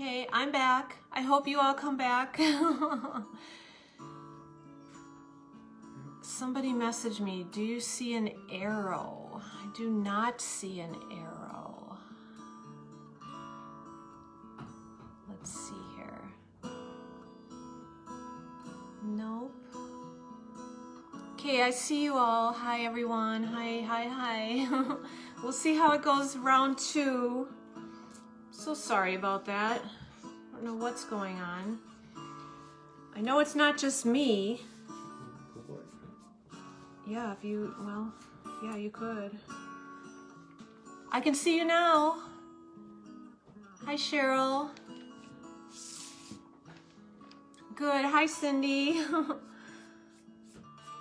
Okay, I'm back. I hope you all come back. Somebody messaged me, do you see an arrow? I do not see an arrow. Let's see here. Nope. Okay, I see you all. Hi everyone. Hi. We'll see how it goes round 2. So sorry about that. I don't know what's going on. I know it's not just me. Yeah, if you, well, yeah, you could. I can see you now. Hi, Cheryl. Good. Hi, Cindy.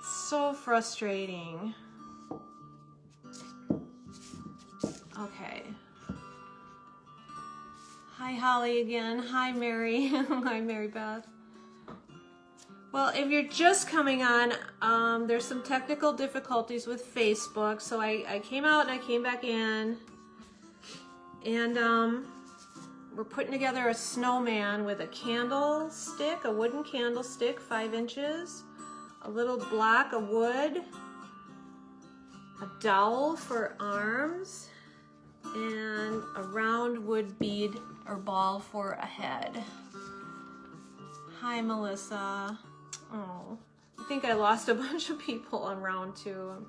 So frustrating. Okay. Hi, Holly again. Hi, Mary. Hi, Mary Beth. Well, if you're just coming on, there's some technical difficulties with Facebook, so I came out and I came back in, and we're putting together a snowman with a candlestick, a wooden candlestick, 5 inches, a little block of wood, a dowel for arms, and a round wood bead or ball for a head. Hi, Melissa. Oh, I think I lost a bunch of people on round 2.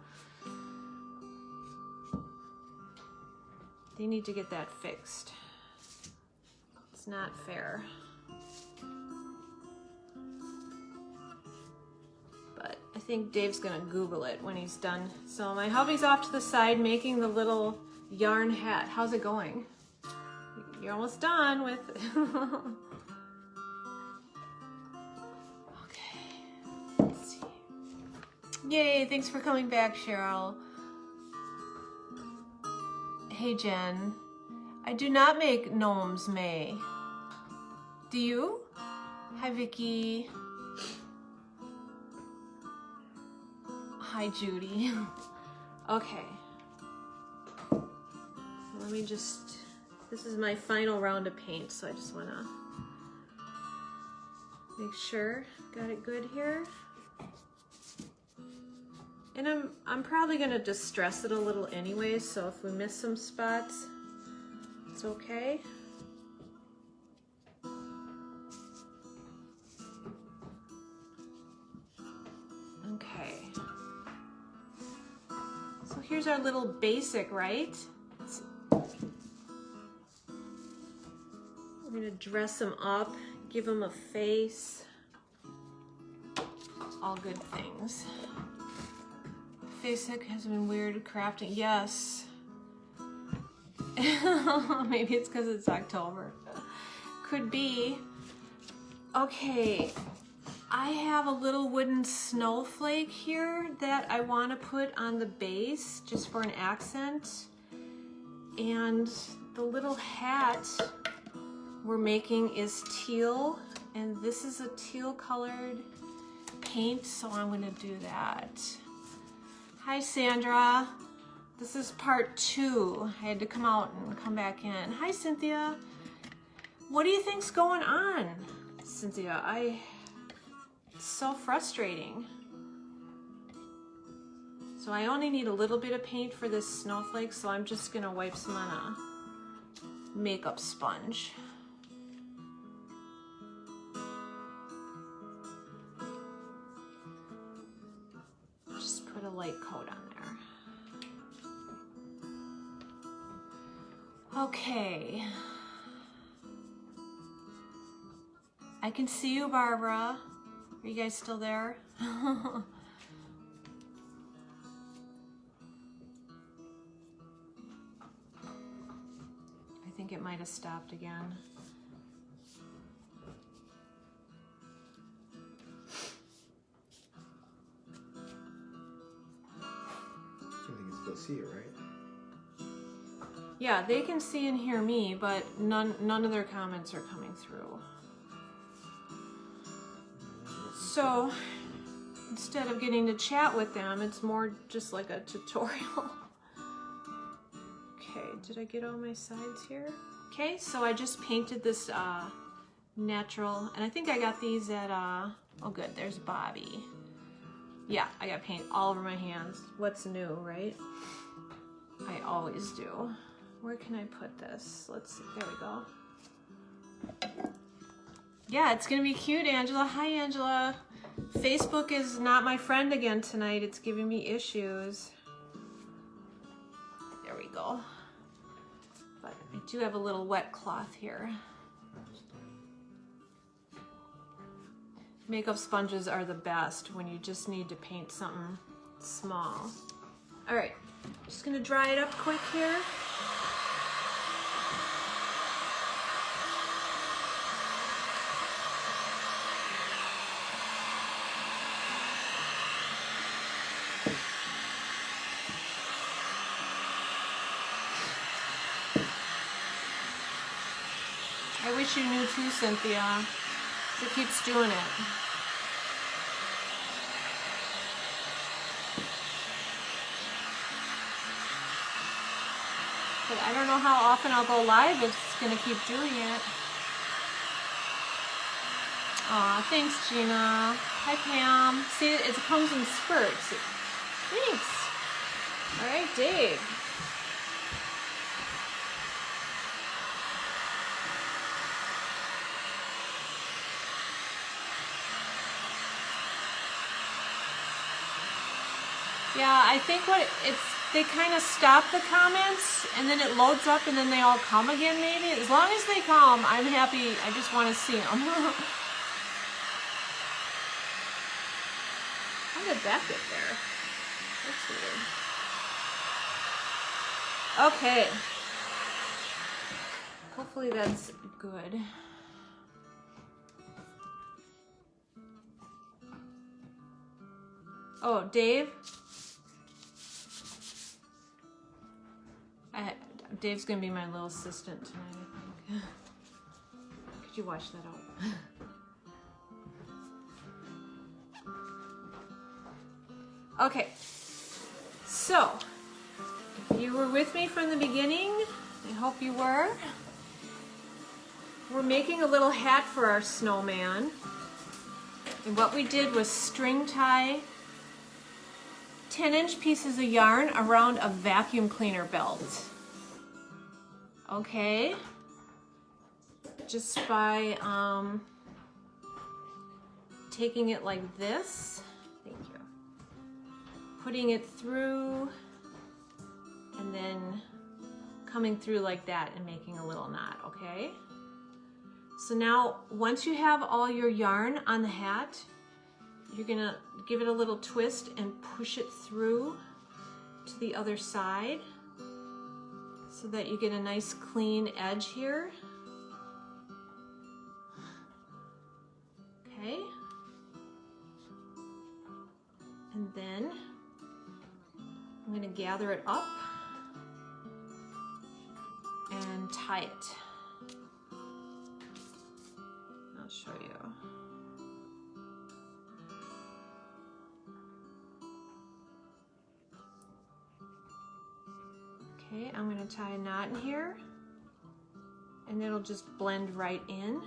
They need to get that fixed. It's not fair. But I think Dave's gonna Google it when he's done. So my hubby's off to the side making the little yarn hat. How's it going? You're almost done with Yay, thanks for coming back, Cheryl. Hey, Jen. I do not make gnomes, May. Do you? Hi, Vicky. Hi, Judy. Okay. Let me just, this is my final round of paint, so I just wanna make sure got it good here. And I'm probably gonna distress it a little anyway, so if we miss some spots, it's okay. Okay. So here's our little basic, right? We're gonna dress them up, give them a face. All good things. Facebook has been weird crafting. Yes. Maybe it's because it's October. Could be. Okay. I have a little wooden snowflake here that I want to put on the base just for an accent. And the little hat we're making is teal. And this is a teal colored paint, so I'm going to do that. Hi, Sandra. This is part 2. I had to come out and come back in. Hi, Cynthia. What do you think's going on, Cynthia? It's so frustrating. So I only need a little bit of paint for this snowflake, so I'm just gonna wipe some on a makeup sponge. A light coat on there. Okay. I can see you, Barbara. Are you guys still there? I think it might have stopped again. See it, right? Yeah, they can see and hear me, but none of their comments are coming through. So instead of getting to chat with them, it's more just like a tutorial. Okay, did I get all my sides here? Okay, so I just painted this natural, and I think I got these at, oh good, there's Bobby. Yeah, I got paint all over my hands. What's new, right? I always do. Where can I put this? Let's see, there we go. Yeah, it's gonna be cute, Angela. Hi, Angela. Facebook is not my friend again tonight. It's giving me issues. There we go. But I do have a little wet cloth here. Makeup sponges are the best when you just need to paint something small. All right, just gonna dry it up quick here. I wish you knew too, Cynthia. It keeps doing it. But I don't know how often I'll go live if it's gonna keep doing it. Aw, thanks, Gina. Hi, Pam. See, it comes in spurts. Thanks. All right, Dave. Yeah, I think they kind of stop the comments and then it loads up and then they all come again maybe. As long as they come, I'm happy. I just want to see them. How did that get there? That's weird. Okay. Hopefully that's good. Oh, Dave? Dave's gonna be my little assistant tonight, I think. Could you watch that out? Okay, so if you were with me from the beginning, I hope you were. We're making a little hat for our snowman. And what we did was string tie 10-inch pieces of yarn around a vacuum cleaner belt. Okay, just by taking it like this, thank you, putting it through, and then coming through like that and making a little knot, okay? So now, once you have all your yarn on the hat, you're gonna give it a little twist and push it through to the other side so that you get a nice clean edge here. Okay. And then I'm gonna gather it up and tie it. I'll show you. Okay, I'm going to tie a knot in here and it'll just blend right in.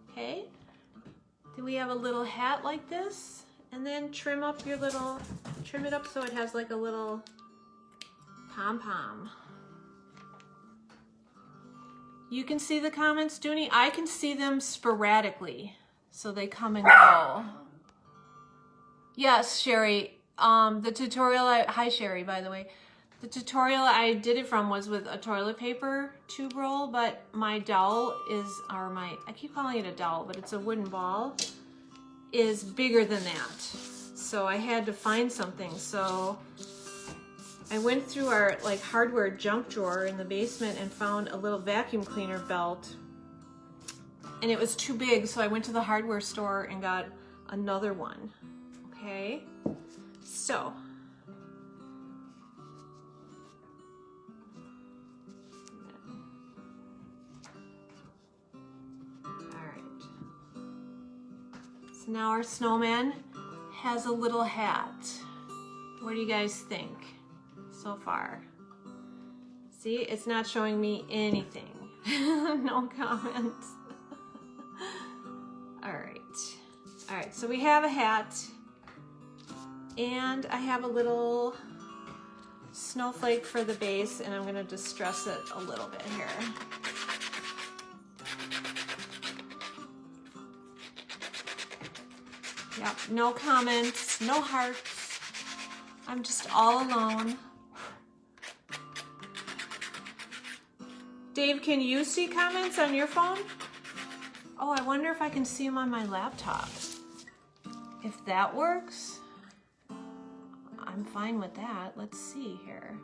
Okay, then we have a little hat like this, and then trim it up so it has like a little pom-pom. You can see the comments, Dooney? I can see them sporadically, so they come and go. Yes, Sherry, the tutorial, hi Sherry, by the way. The tutorial I did it from was with a toilet paper tube roll, but my dowel is, I keep calling it a dowel, but it's a wooden ball, is bigger than that. So I had to find something. So I went through our hardware junk drawer in the basement and found a little vacuum cleaner belt, and it was too big, so I went to the hardware store and got another one. Okay, so so now our snowman has a little hat. What do you guys think so far? See, it's not showing me anything. No comments. All right, so we have a hat, and I have a little snowflake for the base, and I'm gonna distress it a little bit here. Yep, no comments, no hearts. I'm just all alone. Dave, can you see comments on your phone? Oh, I wonder if I can see them on my laptop. If that works, I'm fine with that. Let's see here.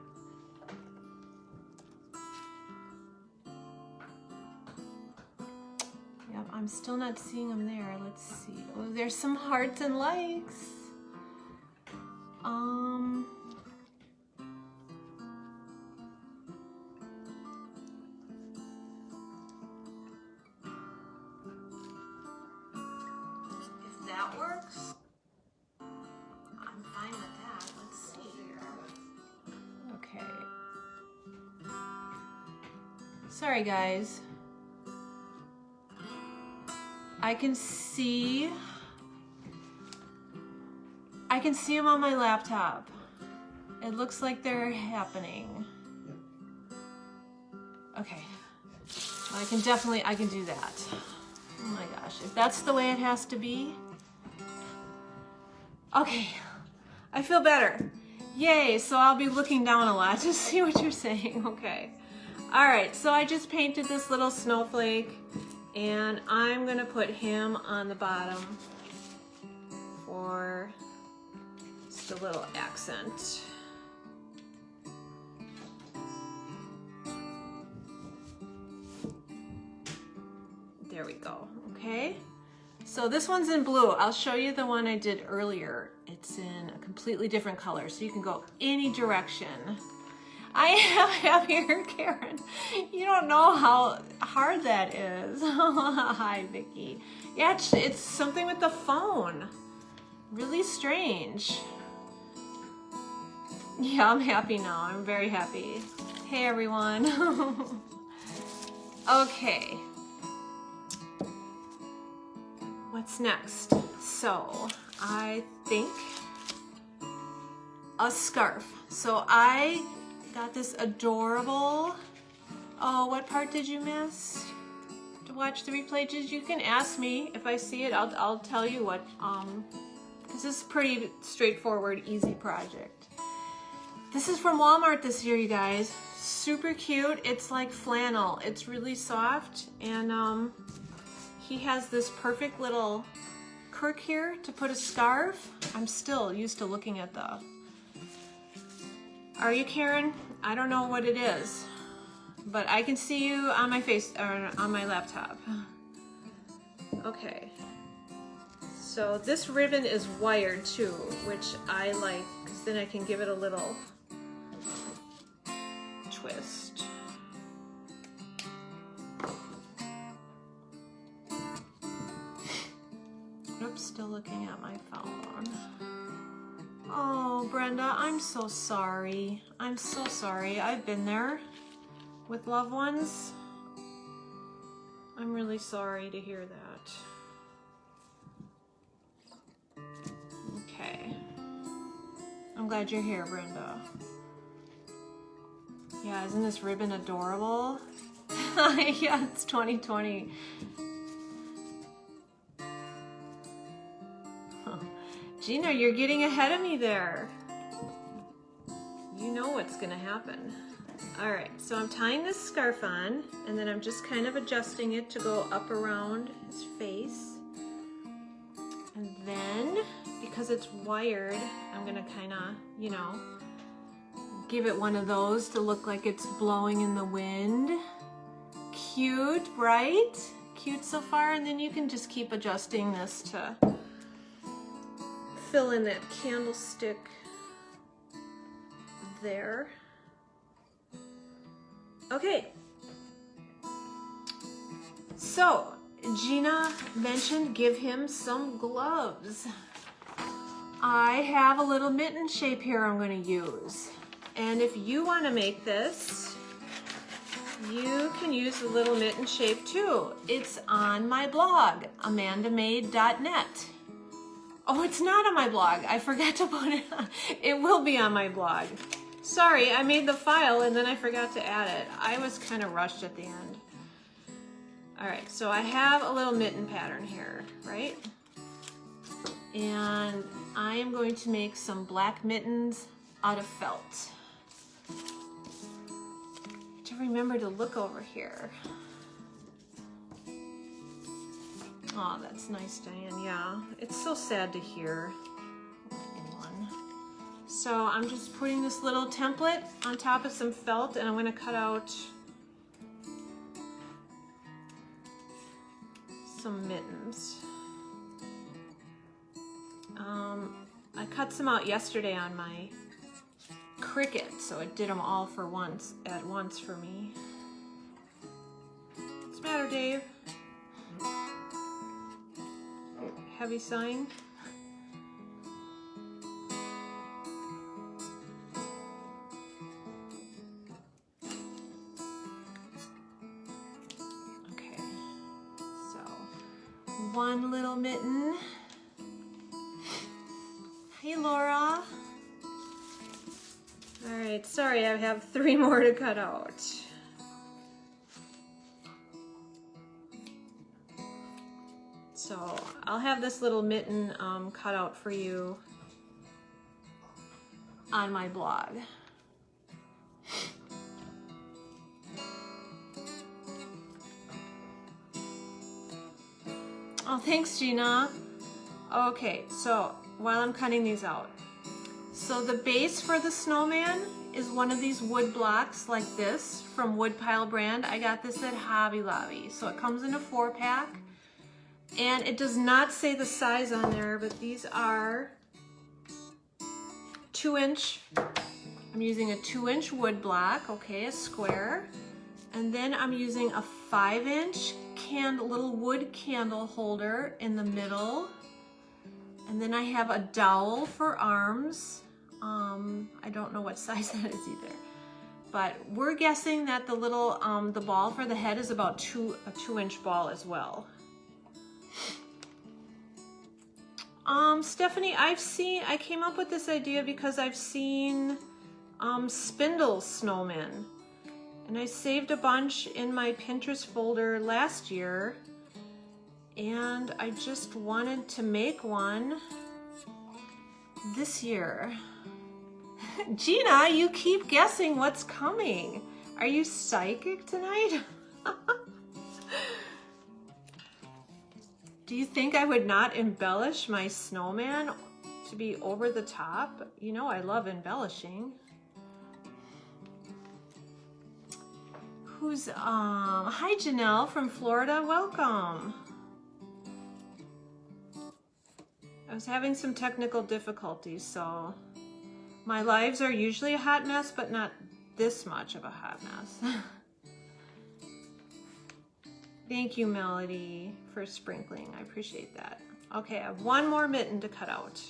Yep, I'm still not seeing them there. Let's see. Oh, there's some hearts and likes. If that works, I'm fine with that. Let's see here. Okay. Sorry, guys. I can see them on my laptop. It looks like they're happening. Okay. I can do that. Oh my gosh, if that's the way it has to be. Okay, I feel better. Yay, so I'll be looking down a lot to see what you're saying. Okay. All right, so I just painted this little snowflake, and I'm gonna put him on the bottom for just a little accent. There we go, okay? So this one's in blue. I'll show you the one I did earlier. It's in a completely different color, so you can go any direction. I am happier, Karen. You don't know how hard that is. Hi, Vicky. Yeah, it's something with the phone. Really strange. Yeah, I'm happy now. I'm very happy. Hey, everyone. Okay. What's next? So, I think a scarf. So I got this adorable, oh, what part did you miss? To watch the replay, you can ask me. If I see it, I'll tell you what, this is a pretty straightforward, easy project. This is from Walmart this year, you guys. Super cute. It's like flannel. It's really soft, and he has this perfect little crook here to put a scarf. I'm still used to looking at the... Are you, Karen? I don't know what it is, but I can see you on my face, or on my laptop. Okay. So this ribbon is wired too, which I like, because then I can give it a little twist. Oops, still looking at my phone. Oh, Brenda, I'm so sorry. I'm so sorry. I've been there with loved ones. I'm really sorry to hear that. Okay. I'm glad you're here, Brenda. Yeah, isn't this ribbon adorable? Yeah, it's 2020. Gina, you're getting ahead of me there. You know what's gonna happen. All right, so I'm tying this scarf on, and then I'm just kind of adjusting it to go up around his face. And then, because it's wired, I'm gonna kind of, you know, give it one of those to look like it's blowing in the wind. Cute, right? Cute so far, and then you can just keep adjusting this to fill in that candlestick there. Okay. So, Gina mentioned give him some gloves. I have a little mitten shape here I'm going to use. And if you want to make this, you can can use the little mitten shape too. It's on my blog, amandamade.net. Oh, it's not on my blog. I forgot to put it on. It will be on my blog. Sorry, I made the file and then I forgot to add it. I was kind of rushed at the end. All right, so I have a little mitten pattern here, right? And I am going to make some black mittens out of felt. To remember to look over here. Oh, that's nice, Diane. Yeah, it's so sad to hear. So I'm just putting this little template on top of some felt, and I'm going to cut out some mittens. I cut some out yesterday on my Cricut, so it did them all at once for me. What's the matter, Dave? Heavy sighing? Okay, so one little mitten. Hey, Laura. All right, sorry, I have 3 more to cut out. So I'll have this little mitten cut out for you on my blog. Oh, thanks, Gina. Okay, so while I'm cutting these out. So the base for the snowman is one of these wood blocks like this from Woodpile brand. I got this at Hobby Lobby. So it comes in a 4-pack. And it does not say the size on there, but these are 2-inch. I'm using a 2-inch wood block, okay, a square. And then I'm using a 5-inch little wood candle holder in the middle. And then I have a dowel for arms. I don't know what size that is either. But we're guessing that the little, the ball for the head is about a 2-inch ball as well. Stephanie, I came up with this idea because I've seen spindle snowmen. And I saved a bunch in my Pinterest folder last year. And I just wanted to make one this year. Gina, you keep guessing what's coming. Are you psychic tonight? Do you think I would not embellish my snowman to be over the top? You know I love embellishing. Who's, hi Janelle from Florida, welcome. I was having some technical difficulties, so my lives are usually a hot mess, but not this much of a hot mess. Thank you, Melody, for sprinkling. I appreciate that. Okay, I have one more mitten to cut out.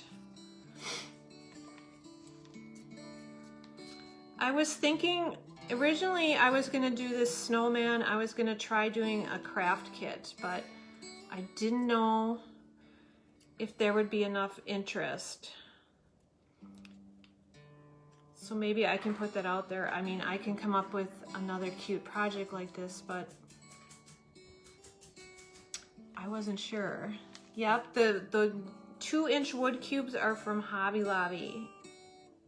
I was thinking, originally I was gonna do this snowman. I was gonna try doing a craft kit, but I didn't know if there would be enough interest. So maybe I can put that out there. I mean, I can come up with another cute project like this, but I wasn't sure. Yep, the 2-inch wood cubes are from Hobby Lobby.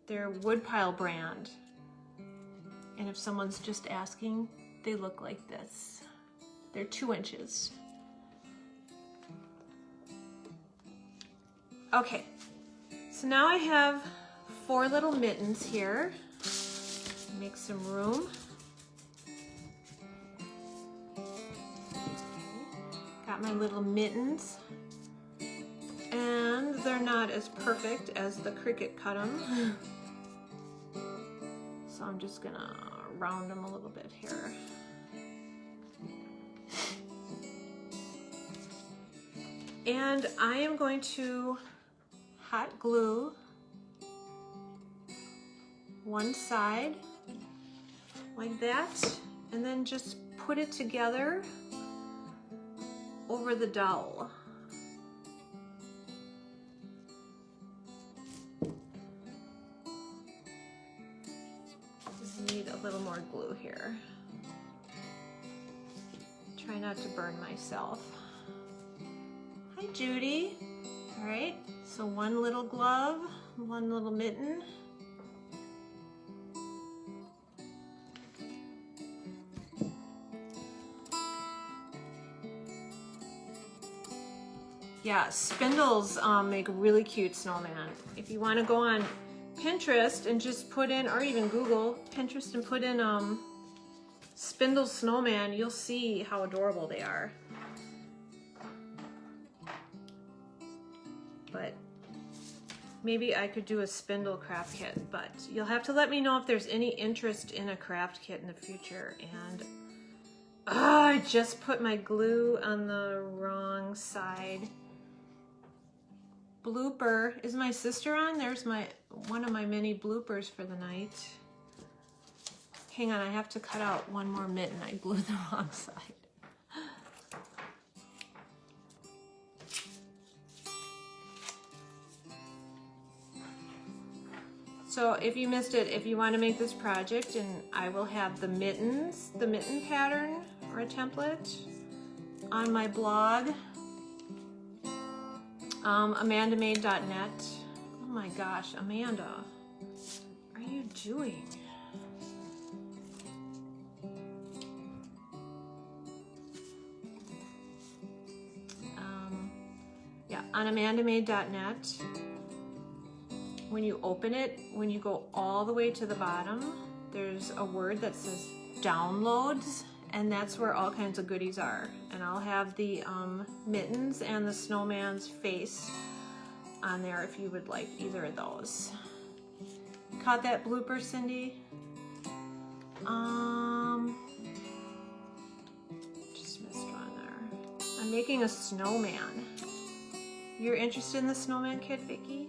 They're Woodpile brand. And if someone's just asking, they look like this. They're 2 inches. Okay, so now I have 4 little mittens here. Make some room. Got my little mittens. And they're not as perfect as the Cricut cut them. So I'm just gonna round them a little bit here. And I am going to hot glue one side like that, and then just put it together over the dowel. Just need a little more glue here. Try not to burn myself. Hi, Judy. All right, so one little glove, one little mitten. Yeah, spindles make a really cute snowman. If you want to go on Pinterest and just put in, or even Google Pinterest and put in spindle snowman, you'll see how adorable they are. But maybe I could do a spindle craft kit, but you'll have to let me know if there's any interest in a craft kit in the future. And I just put my glue on the wrong side. Blooper. Is my sister on? There's one of my many bloopers for the night. Hang on, I have to cut out one more mitten. I glued the wrong side. So if you missed it, if you want to make this project, and I will have the mittens, the mitten pattern or a template on my blog, amandamade.net. Oh my gosh, Amanda, what are you doing? Yeah, on amandamade.net. When you open it, when you go all the way to the bottom, there's a word that says downloads, and that's where all kinds of goodies are. And I'll have the mittens and the snowman's face on there if you would like either of those. Caught that blooper, Cindy? Just missed one there. I'm making a snowman. You're interested in the snowman kit, Vicki?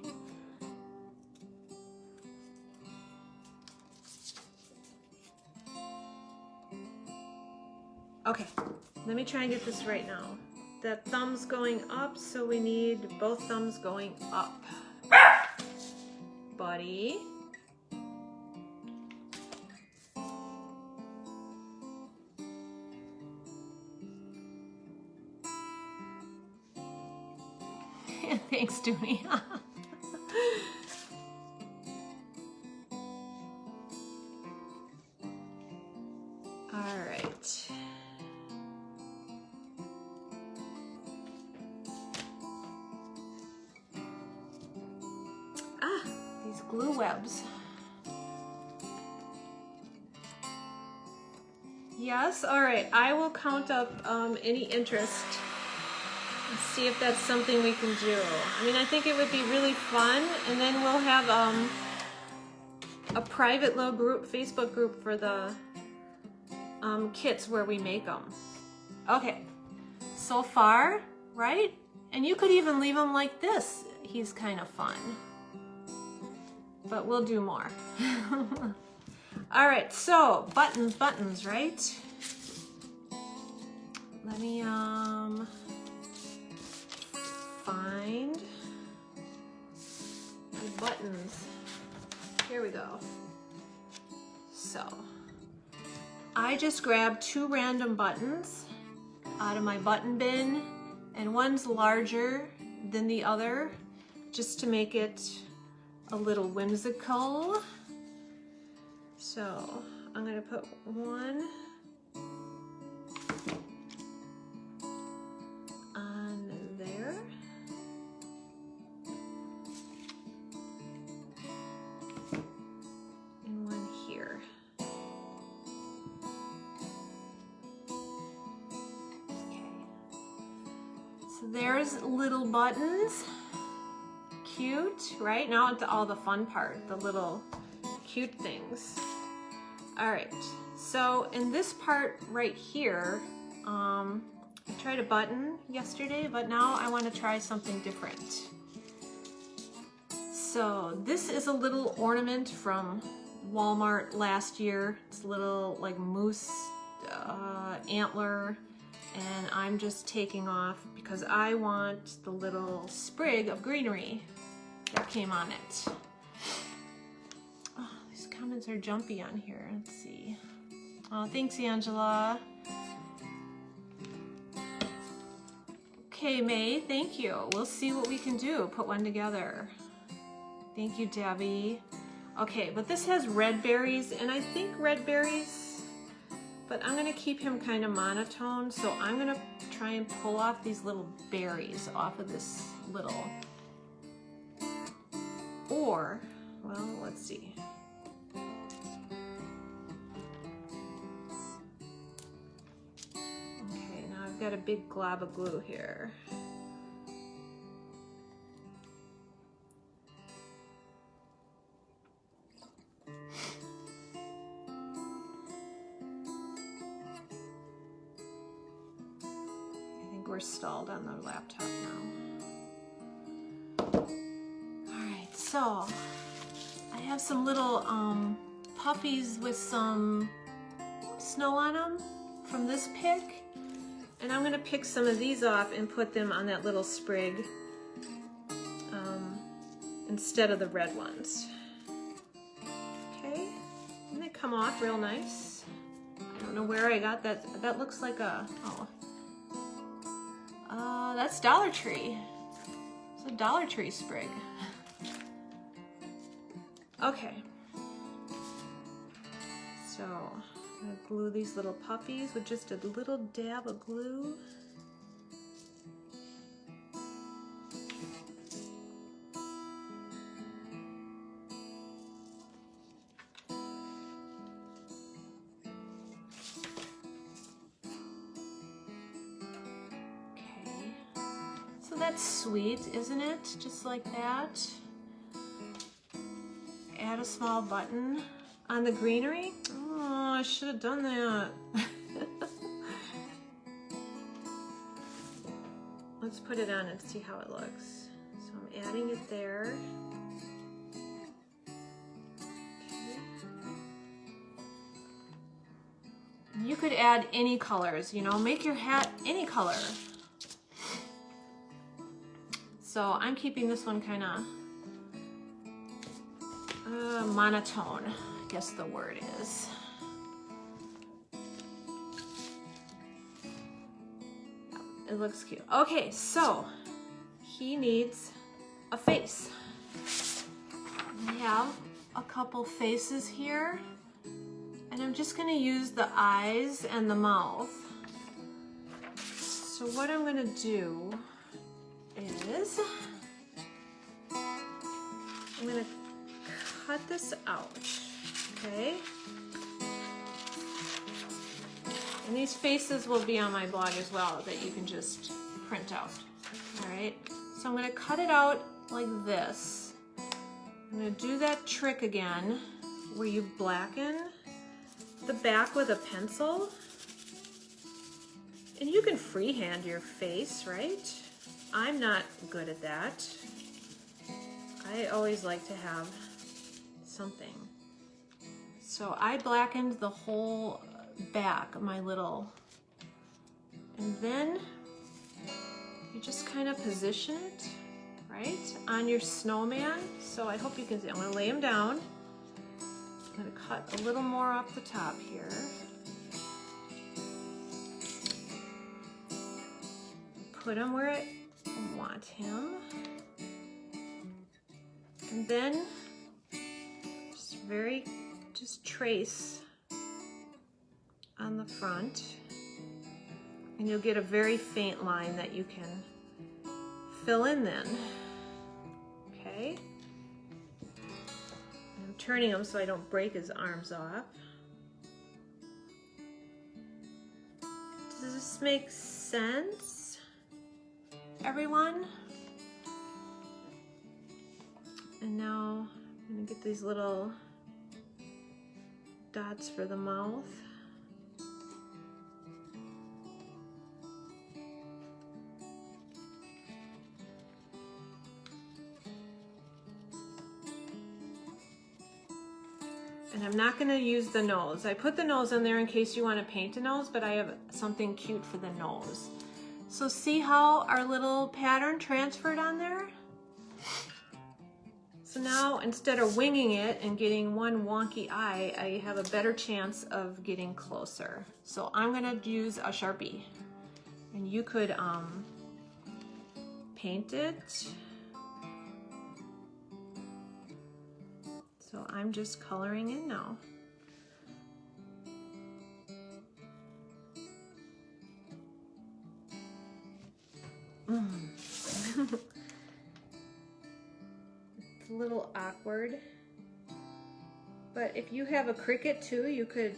Okay, let me try and get this right now. That thumb's going up, so we need both thumbs going up. Buddy. Thanks, Dooney. All right. These glue webs. Yes, all right. I will count up any interest and see if that's something we can do. I mean, I think it would be really fun, and then we'll have a private little group, Facebook group for the kits where we make them. Okay, so far, right? And you could even leave him like this. He's kind of fun. But we'll do more. All right, so buttons, right? Let me find the buttons. Here we go. So I just grabbed 2 random buttons out of my button bin, and one's larger than the other, just to make it a little whimsical. So I'm gonna put one on there. And one here. Okay. So there's little buttons. Cute, right? Now it's all the fun part, the little cute things. All right, so in this part right here, I tried a button yesterday, but now I want to try something different. So this is a little ornament from Walmart last year. It's a little like moose antler, and I'm just taking off because I want the little sprig of greenery that came on it. Oh, these comments are jumpy on here. Let's see. Oh, thanks, Angela. Okay, May, thank you. We'll see what we can do. Put one together. Thank you, Debbie. Okay, but this has red berries, and I think red berries, but I'm gonna keep him kind of monotone, so I'm gonna try and pull off these little berries off of this little, or, well, let's see. Okay, now I've got a big glob of glue here. We're stalled on the laptop now. Alright, so I have some little puppies with some snow on them from this pick, and I'm going to pick some of these off and put them on that little sprig instead of the red ones. Okay, and they come off real nice. I don't know where I got that. That looks like a, oh. That's Dollar Tree. It's a Dollar Tree sprig. Okay. So, I'm gonna glue these little puppies with just a little dab of glue. That's sweet, isn't it? Just like that. Add a small button on the greenery. Oh, I should have done that. Let's put it on and see how it looks. So I'm adding it there. Okay. You could add any colors, you know, make your hat any color. So I'm keeping this one kind of monotone, I guess the word is. It looks cute. Okay, so he needs a face. I have a couple faces here, and I'm just going to use the eyes and the mouth. So what I'm going to do is I'm going to cut this out, okay? And these faces will be on my blog as well that you can just print out, all right? So I'm going to cut it out like this. I'm going to do that trick again where you blacken the back with a pencil. And you can freehand your face, right? I'm not good at that. I always like to have something. So I blackened the whole back of my little, and then you just kind of position it, right, on your snowman. So I hope you can see. I'm going to lay him down. I'm going to cut a little more off the top here. Put him where I want him. And then just trace on the front, and you'll get a very faint line that you can fill in then. Okay? I'm turning him so I don't break his arms off. Does this make sense, everyone? And now I'm gonna get these little dots for the mouth. And I'm not gonna use the nose. I put the nose in there in case you want to paint a nose, but I have something cute for the nose. So see how our little pattern transferred on there? So now instead of winging it and getting one wonky eye, I have a better chance of getting closer. So I'm gonna use a Sharpie. And you could paint it. So I'm just coloring in now. It's a little awkward. But if you have a Cricut too, you could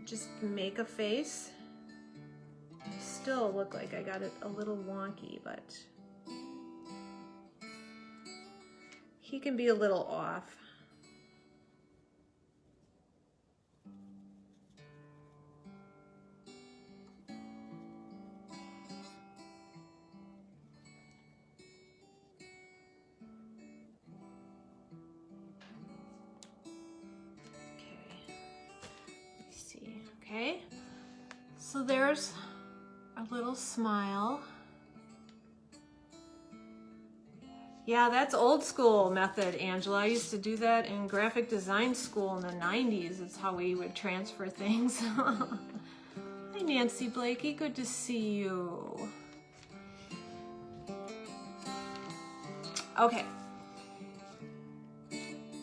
just make a face. Still look like I got it a little wonky, but he can be a little off. Okay, so there's a little smile. Yeah, that's old school method, Angela. I used to do that in graphic design school in the 90s. It's how we would transfer things. Hi, Nancy Blakey, good to see you. Okay.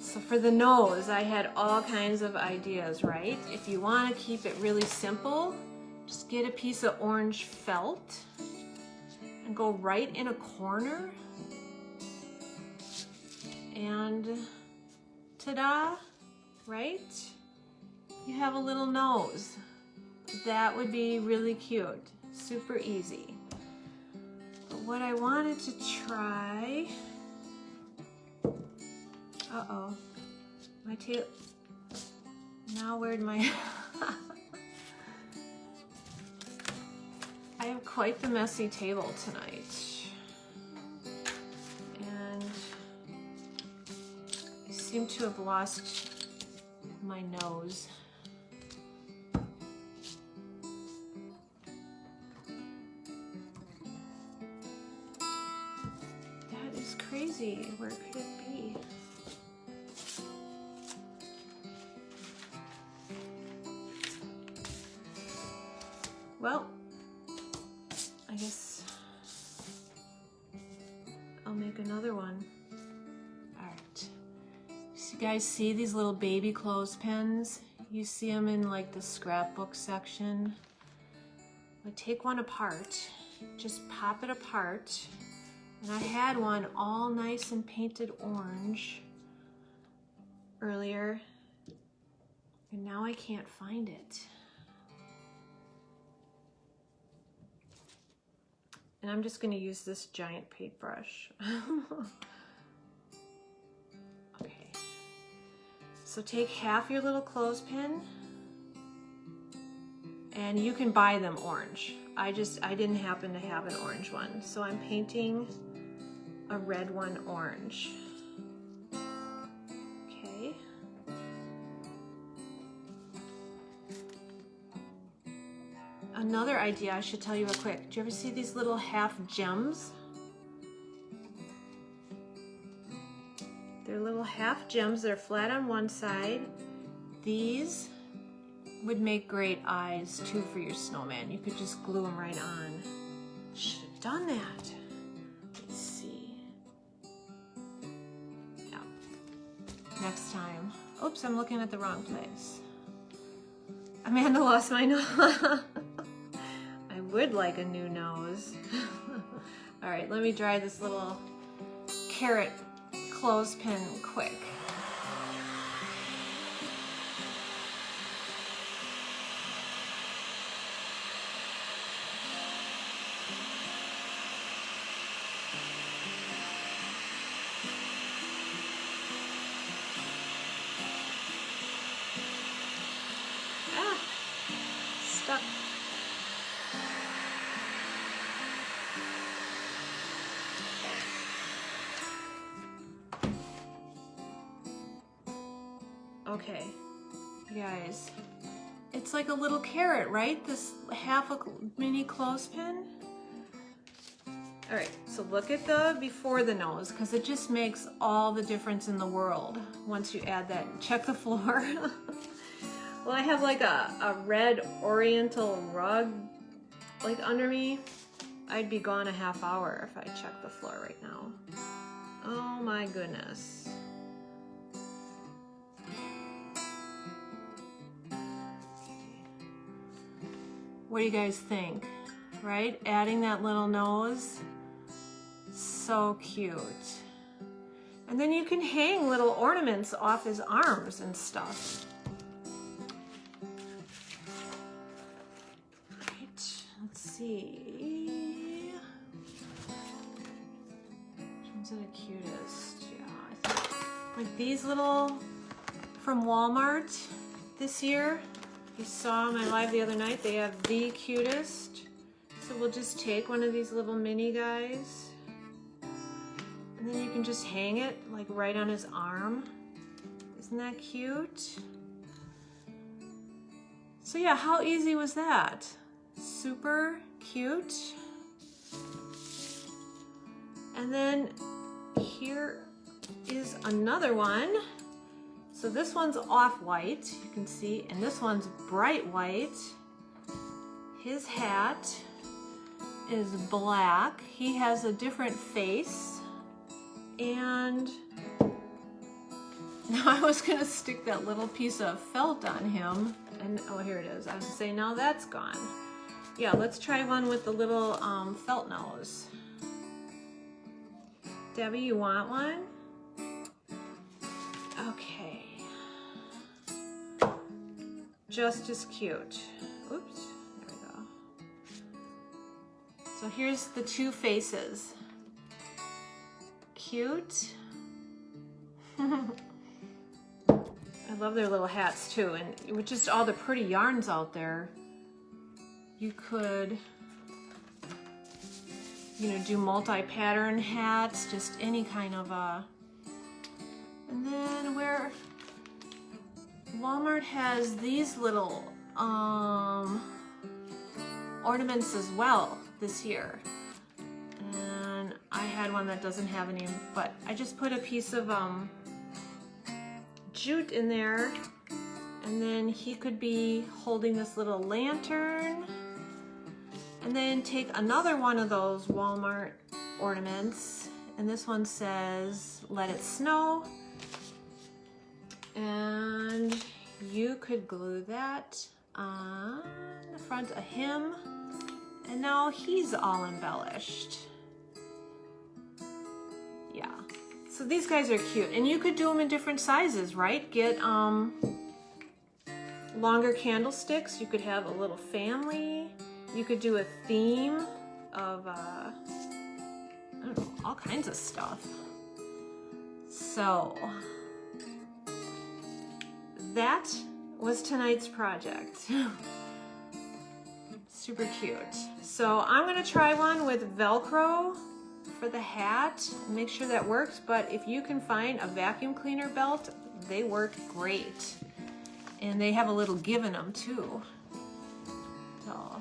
So for the nose, I had all kinds of ideas, right? If you want to keep it really simple, just get a piece of orange felt and go right in a corner. And ta-da, right? You have a little nose. That would be really cute. Super easy. But what I wanted to try... Uh-oh. My tail... Now where'd my... I have quite the messy table tonight. And I seem to have lost my nose. That is crazy. Where could it be? Well, I guess I'll make another one. All right. So you guys see these little baby clothespins? You see them in like the scrapbook section. I take one apart, just pop it apart. And I had one all nice and painted orange earlier, and now I can't find it. And I'm just going to use this giant paintbrush. Okay. So take half your little clothespin, and you can buy them orange. I didn't happen to have an orange one, so I'm painting a red one orange. Okay. Another idea I should tell you real quick. Do you ever see these little half gems? They're little half gems. They're flat on one side. These would make great eyes too for your snowman. You could just glue them right on. Should have done that. Let's see. Yeah. Next time. Oops, I'm looking at the wrong place. Amanda lost my nose. I would like a new nose. All right, let me dry this little carrot clothespin quick. Stuck. Okay, you guys, it's like a little carrot, right? This half a mini clothespin. All right, so look at the before the nose, because it just makes all the difference in the world once you add that. Check the floor. Well, I have like a red oriental rug like under me. I'd be gone a half hour if I checked the floor right now. Oh my goodness. What do you guys think? Right? Adding that little nose. So cute. And then you can hang little ornaments off his arms and stuff. Right, let's see. Which ones are the cutest? Yeah, I think like these little from Walmart this year. You saw my live the other night, they have the cutest. So we'll just take one of these little mini guys. And then you can just hang it like right on his arm. Isn't that cute? So yeah, how easy was that? Super cute. And then here is another one. So this one's off-white, you can see, and this one's bright white. His hat is black. He has a different face. And now I was gonna stick that little piece of felt on him, and oh, here it is. I was gonna say, no, that's gone. Yeah, let's try one with the little felt nose. Debbie, you want one? Okay. Just as cute. Oops, there we go. So here's the two faces. Cute. I love their little hats too, and with just all the pretty yarns out there, you could, you know, do multi-pattern hats, just any kind of and then where Walmart has these little ornaments as well this year. I had one that doesn't have any, but I just put a piece of jute in there, and then he could be holding this little lantern, and then take another one of those Walmart ornaments, and this one says, "Let it snow," and you could glue that on the front of him, and now he's all embellished. Yeah, so these guys are cute, and you could do them in different sizes, right? Get longer candlesticks. You could have a little family. You could do a theme of I don't know, all kinds of stuff. So that was tonight's project. Super cute. So I'm gonna try one with Velcro for the hat and make sure that works, but if you can find a vacuum cleaner belt, they work great. And they have a little give in them too. So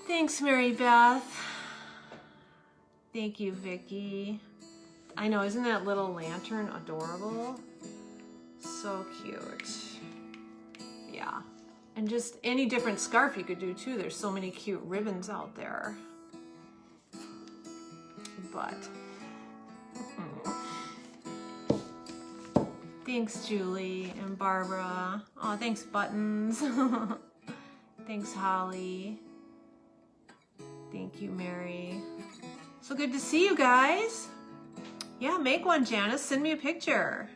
thanks, Mary Beth. Thank you, Vicky. I know, isn't that little lantern adorable? So cute. Yeah. And just any different scarf you could do too. There's so many cute ribbons out there. But thanks, Julie and Barbara. Oh, thanks, Buttons. Thanks, Holly. Thank you, Mary. So good to see you guys. Yeah, make one, Janice. Send me a picture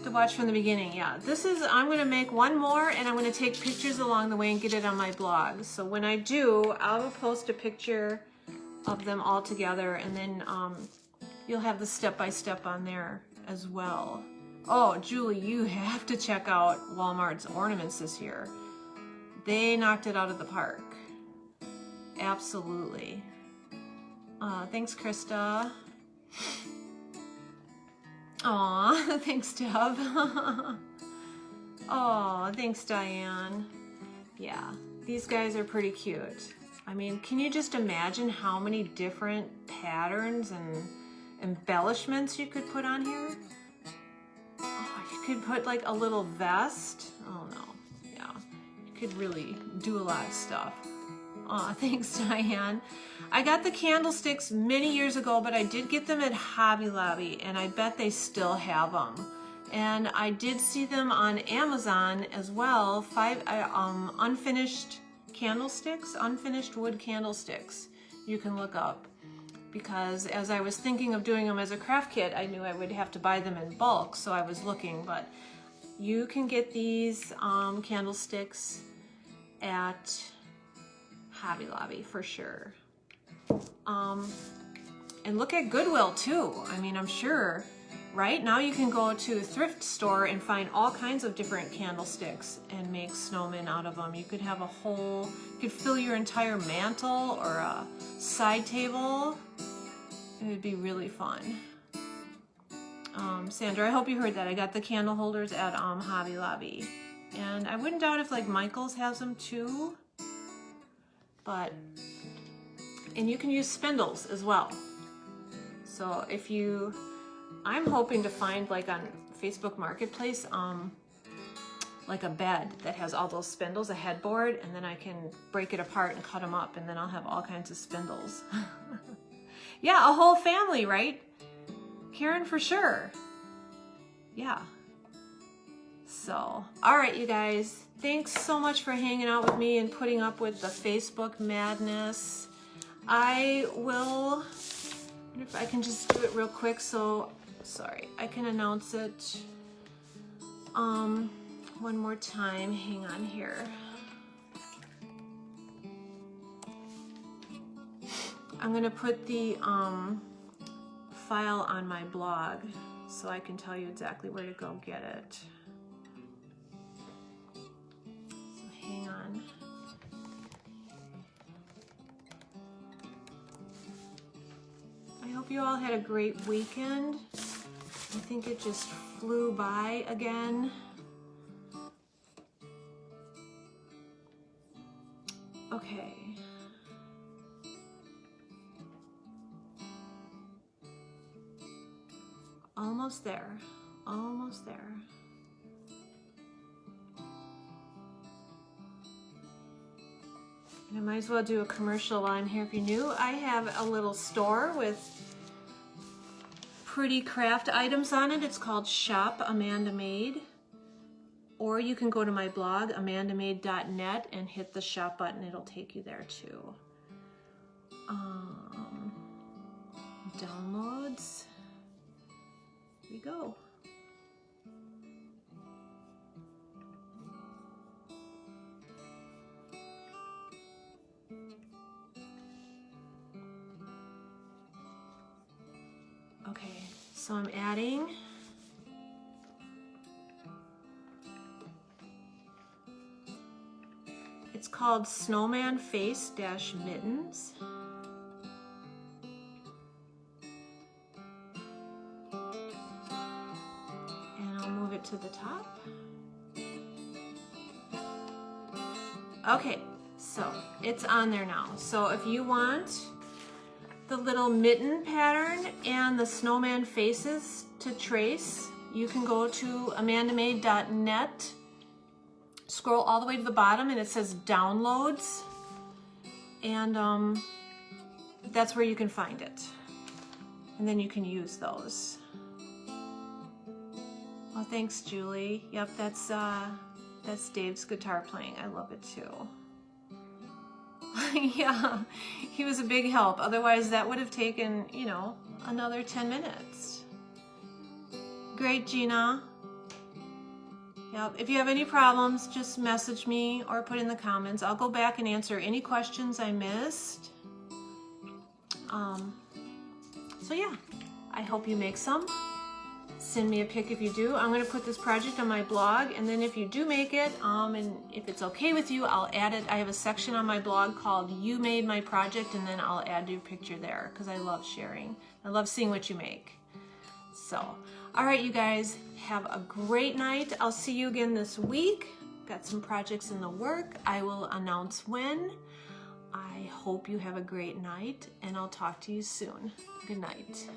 to watch from the beginning. Yeah, this is, I'm gonna make one more, and I'm gonna take pictures along the way and get it on my blog. So when I do, I'll post a picture of them all together, and then you'll have the step-by-step on there as well. Oh, Julie, you have to check out Walmart's ornaments this year. They knocked it out of the park. Absolutely. Thanks, Krista. Aw, thanks, Deb. Oh, thanks, Diane. Yeah, these guys are pretty cute. I mean, can you just imagine how many different patterns and embellishments you could put on here? Oh, you could put like a little vest. Oh no, yeah. You could really do a lot of stuff. Aw, thanks, Diane. I got the candlesticks many years ago, but I did get them at Hobby Lobby, and I bet they still have them. And I did see them on Amazon as well, unfinished candlesticks, unfinished wood candlesticks you can look up. Because as I was thinking of doing them as a craft kit, I knew I would have to buy them in bulk, so I was looking. But you can get these candlesticks at Hobby Lobby for sure. And look at Goodwill too. I mean, I'm sure, right? Now you can go to a thrift store and find all kinds of different candlesticks and make snowmen out of them. You could have you could fill your entire mantle or a side table. It would be really fun. Sandra, I hope you heard that. I got the candle holders at Hobby Lobby. And I wouldn't doubt if like Michael's has them too. And you can use spindles as well. So I'm hoping to find like on Facebook Marketplace, like a bed that has all those spindles, a headboard, and then I can break it apart and cut them up, and then I'll have all kinds of spindles. Yeah, a whole family, right? Karen, for sure. Yeah. So, all right, you guys. Thanks so much for hanging out with me and putting up with the Facebook madness. I wonder if I can just do it real quick. So, sorry, I can announce it one more time. Hang on here. I'm gonna put the file on my blog so I can tell you exactly where to go get it. Hang on. I hope you all had a great weekend. I think it just flew by again. Okay. Almost there. Almost there. And I might as well do a commercial while I'm here. If you're new, I have a little store with pretty craft items on it. It's called Shop Amanda Made. Or you can go to my blog, amandamade.net, and hit the shop button. It'll take you there too. Downloads. Here we go. Okay, so I'm adding it's called Snowman Face Dash Mittens. And I'll move it to the top. Okay, so it's on there now. So if you want the little mitten pattern and the snowman faces to trace, you can go to amandamade.net, scroll all the way to the bottom, and it says downloads, and that's where you can find it, and then you can use those. Oh, thanks, Julie. Yep, that's Dave's guitar playing. I love it too. Yeah, he was a big help. Otherwise, that would have taken, another 10 minutes. Great, Gina. Yep, if you have any problems, just message me or put in the comments. I'll go back and answer any questions I missed. So yeah, I hope you make some. Send me a pic if you do. I'm going to put this project on my blog, and then if you do make it, and if it's okay with you, I'll add it. I have a section on my blog called You Made My Project, and then I'll add your picture there because I love sharing. I love seeing what you make. So, all right, you guys, have a great night. I'll see you again this week. Got some projects in the work. I will announce when. I hope you have a great night, and I'll talk to you soon. Good night.